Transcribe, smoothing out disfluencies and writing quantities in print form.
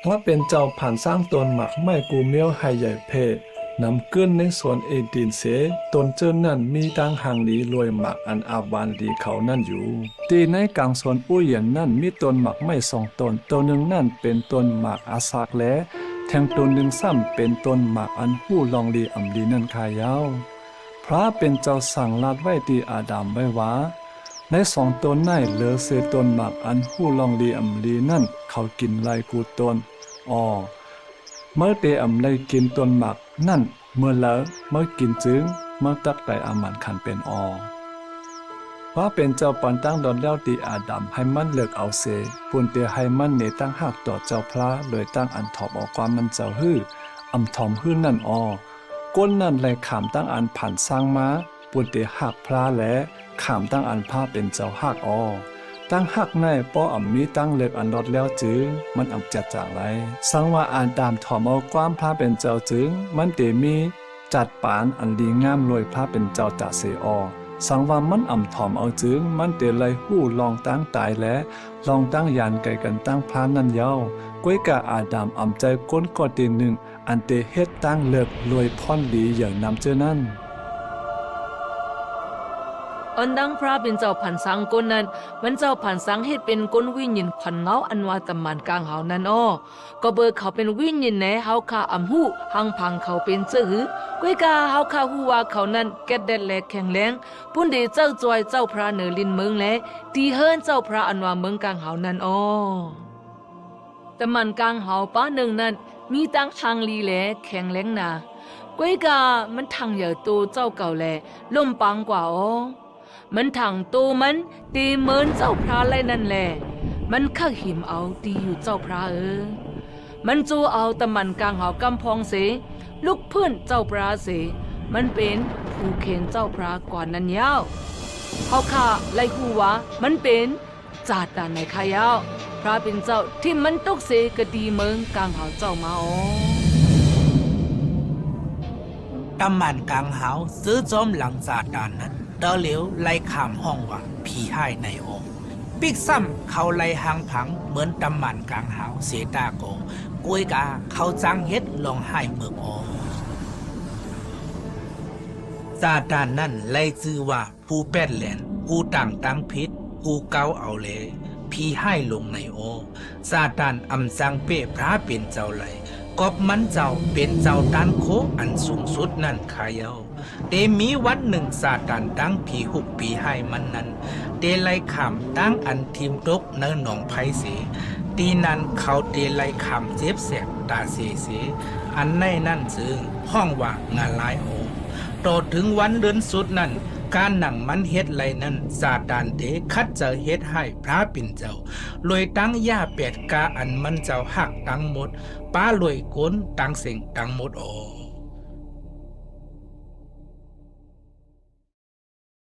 ว่าเป็นเจ้าผ่านสร้างตนหมักไม่กูเมียวให้ใหญ่เพนำขึ้นในสวนเอดินเสตนเจ้านั่นมีตั้งหางดีรวยหมักอันอาบานดีเขานั่นอยู่ตีในกลางสวนอุ้ยเหยียนนั่นมีต้นหมักไม่สองต้นต้นหนึ่งนั่นเป็นต้นหมากอาสากและแทงต้นหนึ่งซ้ำเป็นต้นหมากอันหู้ลองดีอ่ำดีนั่นขายาวพระเป็นเจ้าสั่งลาดไว้ดีอาดามไว้ว่าในสองต้นในเหลือเศษต้นหมากอันหู้ลองดีอ่ำดีนั่นเขากินไล่กูต้นอ๋อเมื่อเตอำไล่กินต้นหมากนั่นเมื่อแล้วเมื่อกินจึงเมื่อตักแต่อามันขันเป็นอว่าเป็นเจ้าปันตั้งดอนแล้วตีอาดัมให้มันเลิกเอาเสปุ่นเตียให้มันเนตั้งหักต่อเจ้าพระเลยตั้งอันถอบออกความมันเจ้าฮื้ออำถอมฮื้อนั่นก้นนั่นเลยขามตั้งอันผ่านสร้างมาปุ่นเตียหักพระและขามตั้งอันผ้าเป็นเจ้าหักตั้งหักในป้ออ่ำมีตั้งเลิกอันรอดแล้วจึงมันอ่ำจัดจากไรสังว่าอ่านตามถอมเอาความพระเป็นเจ้าจึงมันเตมีจัดปานอันดีงามรวยพระเป็นเจ้าตาเสสังว่ามันอ่ำถอมเอาจึงมันเตไลหู้ลองตั้งตายและลองตั้งยานไก่กันตั้งพระนั่นเย้าก้วยกะอาดามอ่ำใจก้นก็ตีหนึ่งอันเตเฮ็ดตั้งเลิกรวยพ่อนดีอย่างนำเจ้านั่นอันดังพระเป็นเจ้าผันสังก้นนั้นมันเจ้าผันสังเฮ็ดเป็นก้นวิญญาณผันเงาอันว่าตำมันกลางเฮานั้นก็เบิกเขาเป็นวิญญาณแหนเฮาคาอำหูหังพังเขาเป็นเจ้าหือก้วยกาเฮาคาฮู้ว่าเขานั้นแก่เด็ดและแข็งแรงปุ่นเดเจ้าจอยเจ้าพระเหนือลินเมืองและตีเฮิรนเจ้าพระอันว่าเมืองกลางเฮานั้นตำมันกลางเฮาป้าหนึ่งนั้นมีตั้งทางลีแลแข็งแรงนาก้วยกามันทางใหญ่โตเจ้าเก่าแลล่มปังกว่ามันถังโตมันตีเหมือนเจ้าพระไรนั่นแหละมันข้าหิมเอาตีอยู่เจ้าพระมันจูเอาตะมันกลางหอกำพองเสลูกเพื่อนเจ้าพระเสมันเป็นผู้เข็นเจ้าพระก่อนนั้นยาวเขาข้าไล่หูวะมันเป็นจาดานในขายาวพระเป็นเจ้าที่มันตกเสกะดีเมืองกลางหอเจ้ามาตำมันกลางหาวซื้อจอมหลังจาดานนั้นเดาเหลียวไล่ขามห้องว่าผีให้ในปิกซ้ำเขาไล่หางผังเหมือนตำมันกลางหาวเสตาโกกวยกาเขาจังเฮ็ดลองให้เมืองจาดานนั่นไล่ชื่อว่าผู้แป้นแหลนผู้ตั้งพิษผู้เกาเอาเลผีให้ลงในซาตานอำสังเป้พระเป็นเจ้าไหลกอบมันเจ้าเป็นเจ้าด้านโคอันสูงสุดนั่นขายาวเตมีวันหนึ่งซาตานตั้งผีหุบผีให้มันนั้นเตไลขำตั้งอันทิมตกเนินหนองไผ่เสตีนั้นเขาเตไลขำเจ็บแสบตาเสอันในนั่นจึงห้องว่างานลายต่อถึงวันเดือนสุดนั้นการหนังมันเฮ็ดไรนั้นซาตานเตคัดจะเฮ็ดให้พระปิ่นเจ้าลอยตั้งย่าเป็ดกาอันมันเจ้าหักตั้งหมดป้าลอยก้นตั้งเสียงตั้งหมด